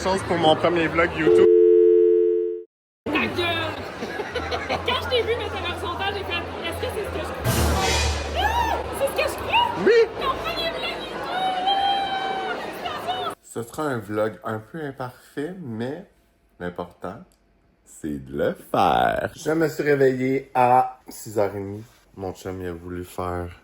Chance pour mon premier vlog YouTube. Ta gueule! Quand je t'ai vu mettre un horizontal, j'ai fait est-ce que c'est ce que je crois? Ah! C'est ce que je crois? Oui! Ton premier vlog YouTube! Ce sera un vlog un peu imparfait, mais l'important, c'est de le faire. Je me suis réveillé à 6h30. Mon chum il a voulu faire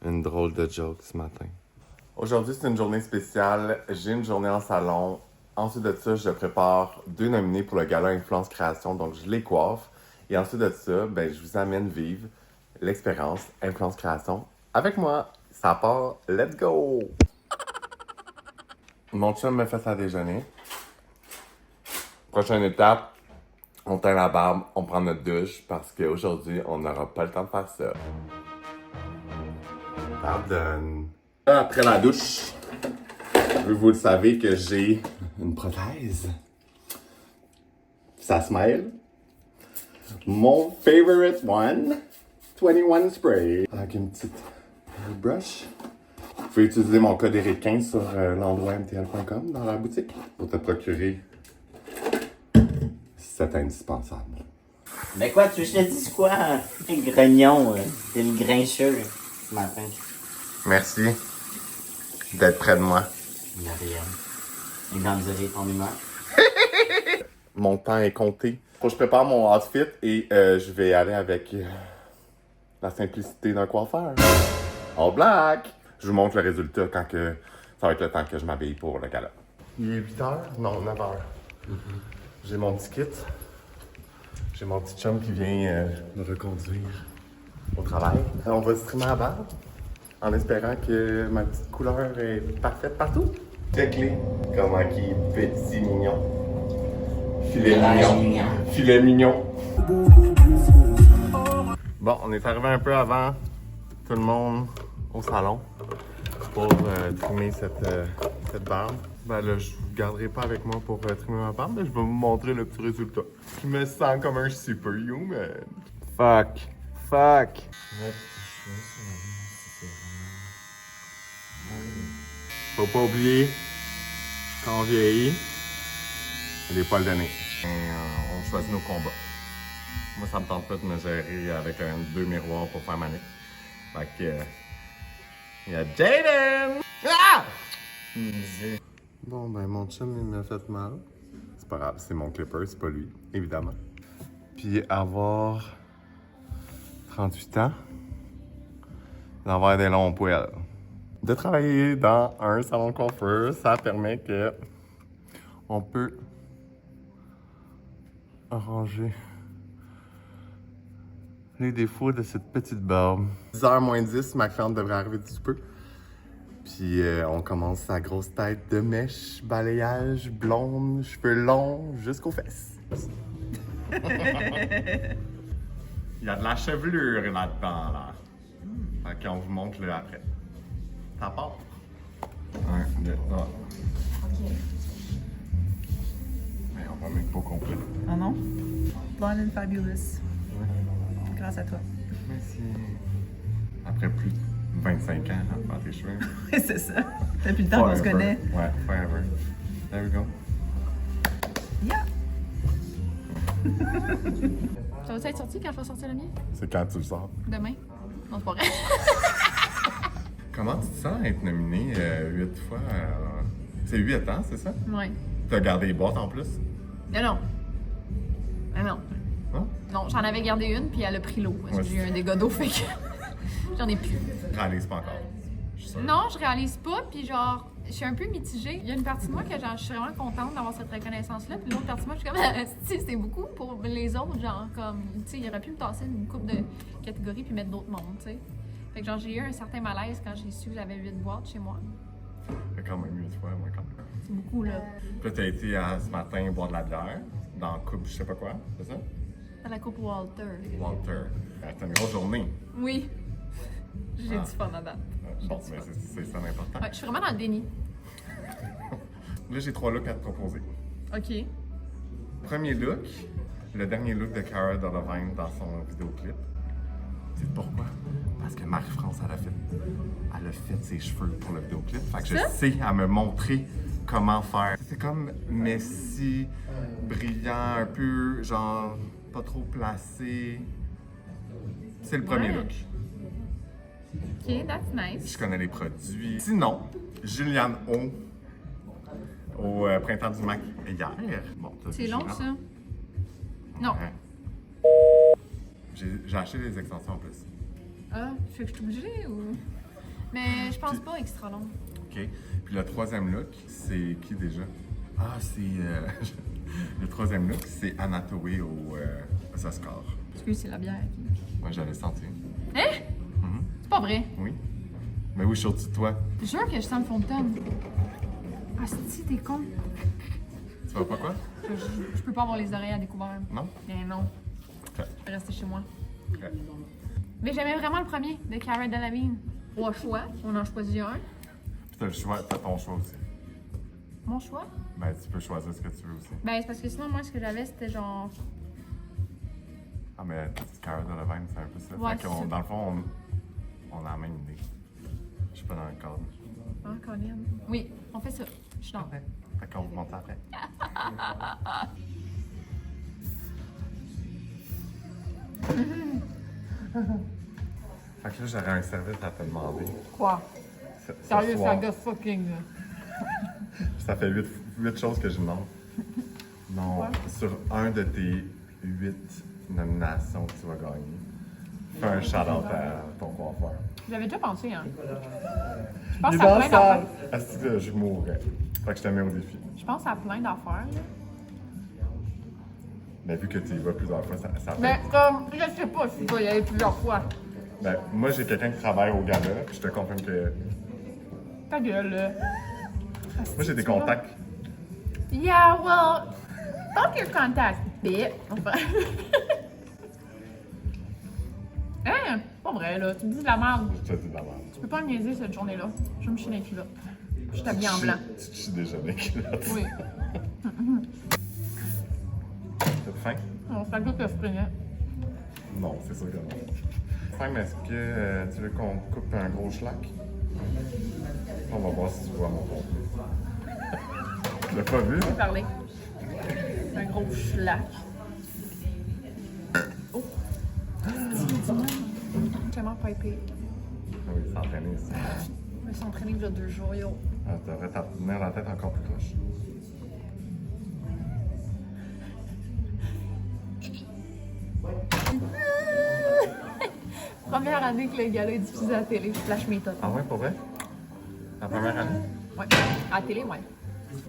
une drôle de joke ce matin. Aujourd'hui, c'est une journée spéciale. J'ai une journée en salon. Ensuite de ça, je prépare 2 nominés pour le gala Influence Création, donc je les coiffe. Et ensuite de ça, je vous amène vivre l'expérience Influence Création avec moi. Ça part, let's go! Mon chum me fait sa déjeuner. Prochaine étape, on teint la barbe, on prend notre douche parce qu'aujourd'hui, on n'aura pas le temps de faire ça. Pardon. Après la douche, vous le savez que j'ai une prothèse. Ça smile. Mon favorite one, 21 Spray. Avec une petite brush. Vous pouvez utiliser mon code ERIC15 sur l'endroit mtl.com dans la boutique pour te procurer cet indispensable. Ben quoi, tu veux que je te dise quoi? Grognon, t'es le grincheux ce matin. Merci d'être près de moi. Il n'y a rien. Et d'endurer ton humeur. Mon temps est compté. Faut que je prépare mon outfit et je vais aller avec la simplicité d'un coiffeur. All black! Je vous montre le résultat quand que ça va être le temps que je m'habille pour le gala. Il est 8h? Non, 9h. J'ai mon petit kit. J'ai mon petit chum qui vient me reconduire au travail. On va streamer à barbe en espérant que ma petite couleur est parfaite partout. Check-les. Comment qui est petit mignon. Filet mignon. Filet mignon. Bon, on est arrivé un peu avant tout le monde au salon pour trimer cette barbe. Ben là, je vous garderai pas avec moi pour trimer ma barbe, mais je vais vous montrer le petit résultat. Je me sens comme un superhuman. Fuck. Faut pas oublier, quand on vieillit, il est pas le donné. On choisit nos combats. Moi, ça me tente pas de me gérer avec 2 miroirs pour faire ma nuit. Fait que... il y a Jaden! Ah! Bon, mon chum, il m'a fait mal. C'est pas grave, c'est mon clipper, c'est pas lui, évidemment. Puis avoir 38 ans, d'avoir des longs poils. De travailler dans un salon de coiffeur, ça permet que on peut arranger les défauts de cette petite barbe. 10h moins 10, ma cliente devrait arriver d'ici peu. Puis on commence sa grosse tête de mèche, balayage, blonde, cheveux longs, jusqu'aux fesses. Il y a de la chevelure là-dedans, là. Fait qu'on vous montre le après. Ça part. 1, 2, 3. Ok. Mais on va mettre pas au complet. Ah non? Blonde and Fabulous. Grâce à toi. Merci. Après plus de 25 ans à faire tes cheveux. Oui, c'est ça. Depuis le temps qu'on se connaît. Ouais, forever. There we go. Yeah! Ça va être sorti quand je vais sortir le mien? C'est quand tu le sors. Demain? Non, c'est pas vrai. Comment tu te sens être nominé 8 fois? C'est 8 ans, c'est ça? Ouais. T'as gardé les boîtes en plus? Non. Ah non. Non? Non, j'en avais gardé une, puis elle a pris l'eau. Parce que j'ai eu un dégât d'eau, fait que j'en ai plus. Je réalise pas encore. Je suis sûr. Non, je réalise pas, puis genre, je suis un peu mitigée. Il y a une partie de moi que genre, je suis vraiment contente d'avoir cette reconnaissance-là, puis l'autre partie de moi, je suis comme, tu sais, c'est beaucoup pour les autres, genre, comme, tu sais, il aurait pu me tasser une coupe de catégories puis mettre d'autres mondes, tu sais. Fait que genre, j'ai eu un certain malaise quand j'ai su que j'avais 8 boîtes chez moi. Fait quand même 8 fois, moi, quand même. C'est beaucoup, là. Puis là, t'as été ce matin boire de la bière dans coupe, je sais pas quoi, c'est ça? Dans la coupe Walter. Walter. C'était une grosse journée. Oui. J'ai du fun à date. Bon, mais c'est ça l'important. Ouais, je suis vraiment dans le déni. Là, j'ai 3 looks à te proposer. OK. Premier look, le dernier look de Cara Delevingne dans son vidéoclip. Tu sais pourquoi? Parce que Marie-France, elle a fait ses cheveux pour le vidéoclip. Fait que je sais à me montrer comment faire. C'est comme messy, brillant, un peu, genre, pas trop placé. C'est le premier Ouais. look. Ok, that's nice. Je connais les produits. Sinon, Julianne O. Au printemps du Mac hier. Bon, t'as vu C'est long, Julianne? ça? Non. Ouais. J'ai acheté des extensions en plus. Ah, fait que je suis obligée ou. Mais je pense Puis- pas extra long. OK. Puis le troisième look, c'est qui déjà? Ah, c'est... le troisième look, c'est Anna Thaoué aux Oscars. Excuse, c'est la bière. Moi, j'avais senti. Hein? C'est pas vrai. Oui. Mais oui, je suis au-dessus de toi. Je suis sûre que je sens le fond de tonne. Ah, si, t'es con. Tu vois pas quoi? Je peux pas avoir les oreilles à découvert. Non? Mais non. OK. Je vais rester chez moi. OK. Mais j'aimais vraiment le premier, de Cara Delevingne. Au choix, on en choisit un. Puis t'as le choix, t'as ton choix aussi. Mon choix? Ben, tu peux choisir ce que tu veux aussi. Ben, c'est parce que sinon, moi, ce que j'avais, c'était genre. Ah, mais Cara Delevingne, c'est un peu ça. Ouais, Fait c'est qu'on- ça. dans le fond, on a la même idée. Je suis pas dans le cadre. Hein, Colin? Oui, on fait ça. Je suis dans. Fait qu'on vous montre après. Fait que là, j'aurais un service à te demander. Quoi? Ce Sérieux, soir. ça gosse fucking. Ça fait 8 choses que je demande. Non, Ouais. sur un de tes 8 nominations que tu vas gagner, fais un shout-out à ton coiffeur. J'avais déjà pensé, hein. Je pense Il est à dans plein la salle. d'affaires. Asti que je mourrais. Fait que je te mets au défi. Je pense à plein d'affaires, là. Mais vu que tu y vas plusieurs fois, ça fait... Mais comme, je sais pas si tu vas y aller plusieurs fois. Ben, moi, j'ai quelqu'un qui travaille au gala, puis je te confirme que... Ta gueule, là. Moi, j'ai des contacts. Yeah, well, fuck your contact, bitch. Enfin. Hein? Pas vrai, là. Tu me dis de la merde. Je te dis de la merde. Tu peux pas me niaiser cette journée-là. Je vais me chier dans les culottes. Je suis habillée en blanc. Tu te chies déjà les culottes. Oui. T'as faim? On se goûte le springet. Non, c'est sûr que non. Sam, est-ce que tu veux qu'on coupe un gros schlack? On va voir si tu vois mon compte. Tu l'as pas vu? Je vais parler. C'est un gros schlack. Oh! Tellement pipé. Ah oui, c'est entraîné ici. Je me suis entraînée il y a 2 jours, yo. Ah, tu devrais tenir la tête encore plus proche. Première année que le gala est diffusé à la télé, je flash mes totes. Ah ouais, pour vrai? La première année? Ouais. À la télé, ouais.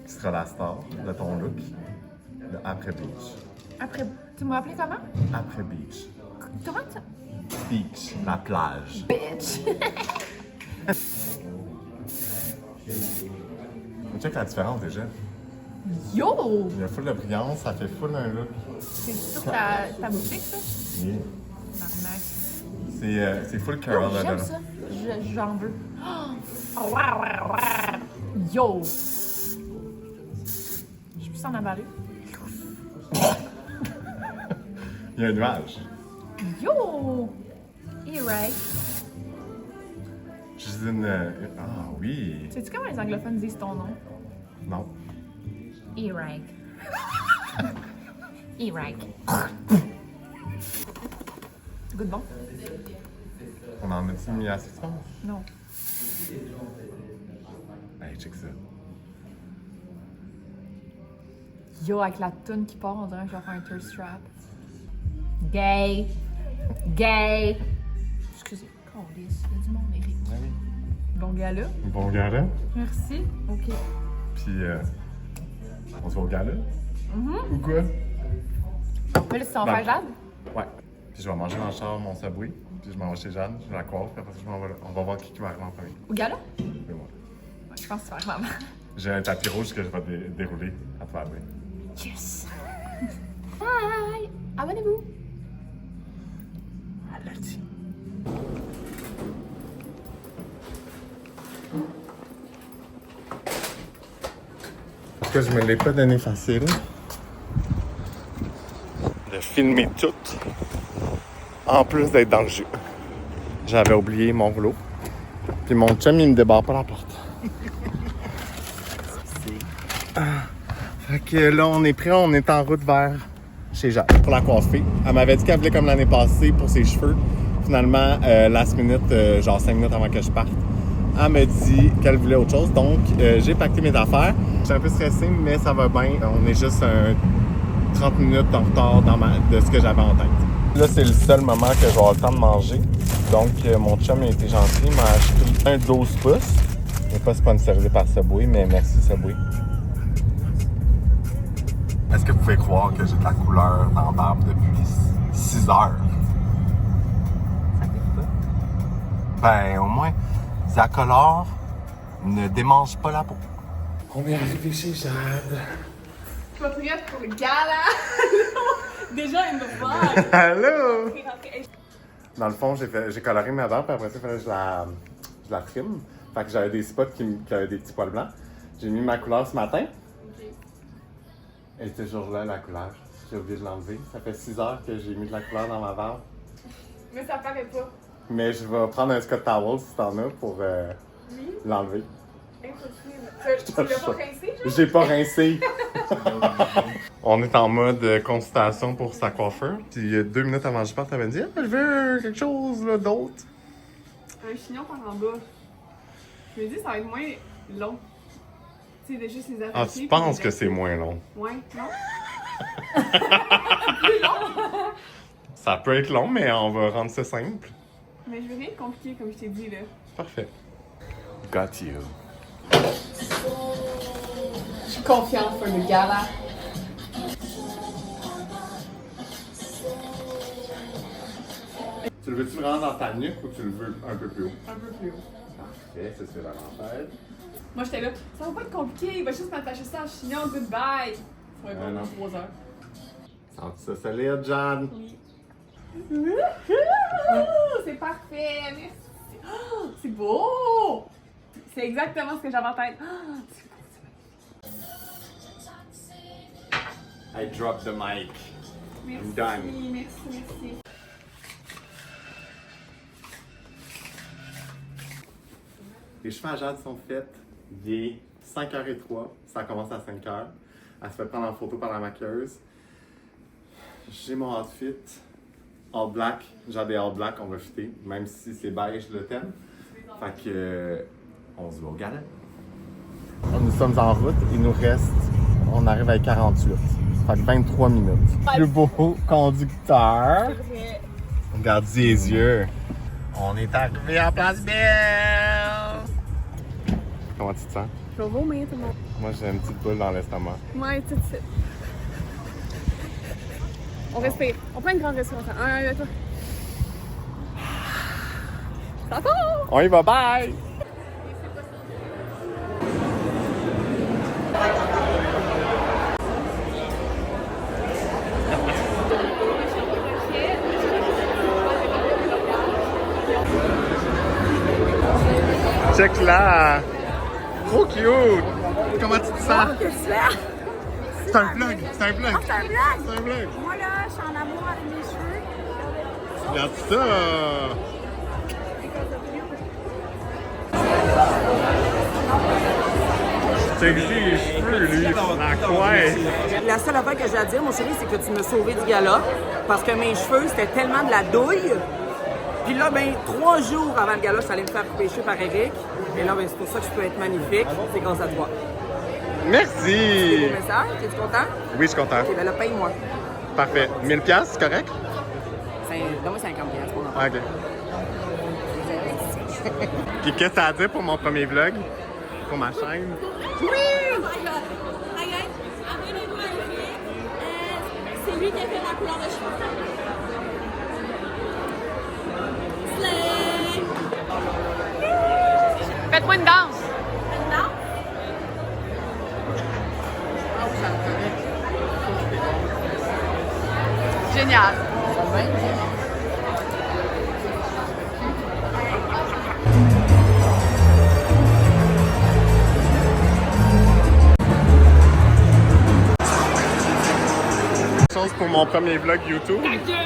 Qui sera la star de ton look? De Après Beach. Après, tu m'as appelé comment? Après Beach. Comment ça? Beach, la plage. Bitch! Check la différence déjà. Yo! Il y a full de brillance, ça fait full un look. C'est sur ta boutique, ça? Yeah. Arnaque. C'est full curl là. J'aime ça. J'en veux. Oh, wow, wow, wow. Yo! Je peux s'en avaler? Il y a un nuage. Yo! You're right. Je dis Ah oui. Sais-tu comment les anglophones disent ton nom? Non. E-Rank. E-Rank. Good bon? On en a-tu mis assez fort? Non. Hey, check ça. Yo, avec la toune qui part, on dirait que je vais faire un thirst trap. Gay. Gay. Excusez. Câlisse, il y a du monde, Eric. Oui. Bon gala. Bon gala. Merci. OK. Puis, on se voit au gala? Ou quoi? Mais là, c'est ton Ben. frère Jade? Ouais. Puis je vais manger dans le char mon Subway. Puis je m'en vais chez Jeanne, je la coiffe, puis après ça, on va voir qui va arriver en premier. Au gala? Et moi. Ouais, je pense que c'est maman. J'ai un tapis rouge que je vais dérouler à travers. Yes! Bye! Abonnez-vous! Elle l'a dit. En tout cas, je me l'ai pas donné facile. De filmer tout. En plus d'être dans le jeu. J'avais oublié mon rouleau. Puis mon chum, il me débarre pas la porte. que là, on est prêt, on est en route vers chez Jade pour la coiffer. Elle m'avait dit qu'elle voulait comme l'année passée pour ses cheveux. Finalement, last minute, genre 5 minutes avant que je parte, elle m'a dit qu'elle voulait autre chose. Donc, j'ai pacté mes affaires. Je suis un peu stressée, mais ça va bien. On est juste 30 minutes en retard de ce que j'avais en tête. Là, c'est le seul moment que je vais avoir le temps de manger. Donc, mon chum a été gentil. Il m'a acheté un 12 pouces. Il n'est pas sponsorisé par Subway, mais merci Subway. Est-ce que vous pouvez croire que j'ai de la couleur dans la barbe depuis 6 heures? Ça fait pas? Ben, au moins, Zacolor ne démange pas la peau. On est arrivé chez Jade. Pas prête pour le gala! Déjà, une vague! Allô! Dans le fond, j'ai coloré ma barbe, puis après ça, il fallait que je la trime. Fait que j'avais des spots qui avaient des petits poils blancs. J'ai mis ma couleur ce matin. Okay. Elle est toujours là, la couleur. J'ai oublié de l'enlever. Ça fait 6 heures que j'ai mis de la couleur dans ma barbe. Mais ça paraît pas. Mais je vais prendre un Scott Towel si t'en as pour l'enlever. Impossible. Tu l'as pas rincé, genre? J'ai pas rincé. On est en mode consultation pour sa coiffeur. Puis 2 minutes avant que je parte, elle m'a dit je veux quelque chose d'autre. Un chignon par en bas. Je me dis ça va être moins long. Tu sais, de juste les attacher. Ah, tu penses que c'est moins long? Ouais, non? Plus long! Ça peut être long, mais on va rendre ça simple. Mais je veux rien de compliqué, comme je t'ai dit, là. Parfait. Got you. Je suis confiante pour le gala. Tu le veux-tu vraiment dans ta nuque ou tu le veux un peu plus haut? Un peu plus haut. Parfait, ça c'est l'avantage. Moi, j'étais là. Ça va pas être compliqué, il va juste m'attacher ça en chignon, goodbye. Ça va être non. pendant 3 heures. Sens-tu ça solide, Jade? Oui. C'est parfait, merci. Oh, c'est beau! C'est exactement ce que j'avais en tête. Oh, c'est beau, I dropped the mic. merci, I'm done. merci. Les cheveux à Jade sont faits. Il est 5h03. Ça commence à 5h. Elle se fait prendre en photo par la maquilleuse. J'ai mon outfit. All black. Jade est all black, on va fitter. Même si c'est beige le thème. Fait que... on se voit au gala. Nous sommes en route. Il nous reste... on arrive à 48. Fait que 23 minutes. Le beau conducteur. Regarde les yeux. On est arrivé à Place Belle. Comment tu te sens? Je vais vomir tout le monde. Moi, j'ai une petite boule dans l'estomac. Ouais, tout de suite. On respire. On prend une grande respiration. Un, deux, trois. Ça part! On y va, bye! Check là! Trop cute! Comment tu te sens? C'est un vlog! C'est un vlog! C'est un vlog? C'est un vlog! Moi, là, je suis en amour avec mes cheveux. Regarde ça! C'est que les cheveux, lui! La coiffe! La seule affaire que j'ai à dire, mon chéri, c'est que tu m'as sauvé du gala parce que mes cheveux, c'était tellement de la douille. Puis là, ben, 3 jours avant le gala, je suis allée me faire couper les cheveux par Eric. Et là, ben, c'est pour ça que je peux être magnifique. C'est grâce à toi. Merci! Bon message, es-tu content? Oui, je suis content. Ok, ben là, paye-moi. Parfait. 1000$, c'est correct? Donne-moi 50$, pour moi. OK. Puis qu'est-ce que ça a à dire pour mon premier vlog? Pour ma chaîne? Oui! Oh my god! Hi guys, abonnez-vous à Eric. C'est lui qui a fait ma couleur de cheveux. Slay! Faites-moi une danse! Non? Génial! Chose pour mon premier vlog YouTube. Ta gueule!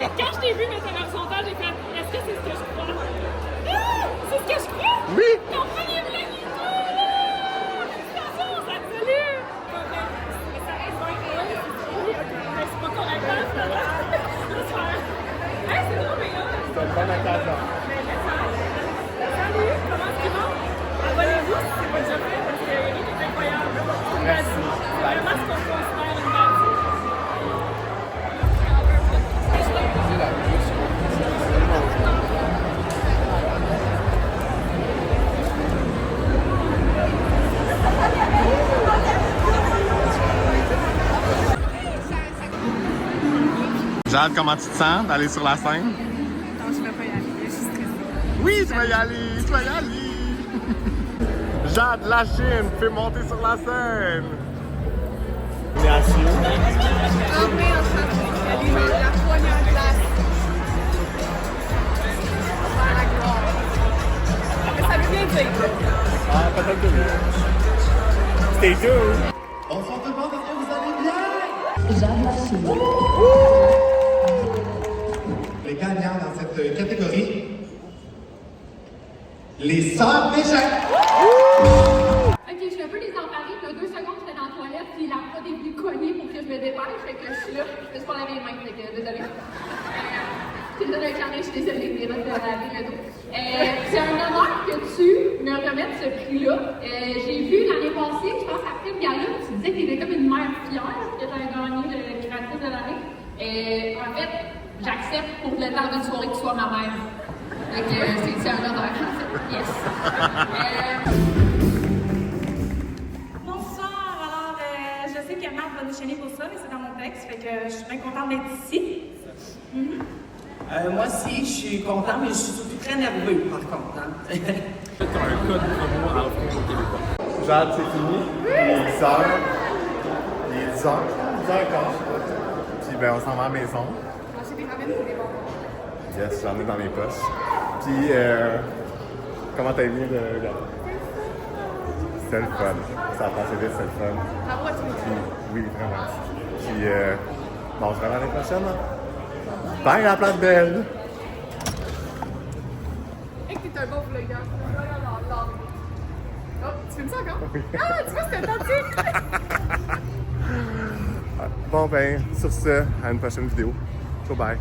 Quand je t'ai vu mettre un sondage, j'ai fait est-ce que c'est ce que je crois? Ah! C'est ce que je crois? Oui! Ton premier vlog YouTube! Félicitations, ça te salue! Jade, comment tu te sens d'aller sur la scène? Non, je vais pas y aller. Je suis stressée. Oui, tu vas y aller, tu vas y aller! Jade, la Chine, fais monter sur la scène! Merci. En vrai, en train de la poignée en glace. Vers la gloire. Mais ça veut bien dire. Ah, peut-être que oui. Stay tuned! Bonsoir tout le monde, est-ce que vous allez bien? Les gagnants dans cette catégorie, les sœurs d'échecs. Ok, je suis un peu désemparée. Il y a 2 secondes, j'étais dans la toilette, puis la prod est venue cogner pour que je me dépêche. Fait que je suis là. Je me suis pas lavé les mains, fait que désolée. Je te donne un carnet, je suis désolée, mais là, de laver le dos. C'est un honneur que tu me remettes ce prix-là. J'ai vu l'année passée, je pense après le gala, tu disais que tu étais comme une mère fière que tu avais gagné le créatrice de l'année. En fait, j'accepte pour le temps d'une soirée que tu sois ma mère. Fait que c'est un honneur, en fait. Yes. Bonsoir, alors je sais que Marc va nous chaîner pour ça, mais c'est dans mon texte, fait que je suis bien contente d'être ici. Moi aussi, je suis content, mais je suis surtout très nerveux, par contre. Hein? Jade, c'est fini. Il est 10h. Il est 10h. 10h15. Puis ben, on s'en va à la maison. Yes, j'en ai dans mes poches. Puis, comment t'as aimé le gars? C'était le fun. Ça a passé vite, c'est le fun. Puis, oui, vraiment. Puis, bon, je vais à l'année prochaine. Hein? Bye, la plate belle! Et que t'es un bon vlogger. Oh, tu filmes ça encore? Ah, tu vois, c'était authentique! Bon, ben, sur ce, à une prochaine vidéo. Ciao, bye!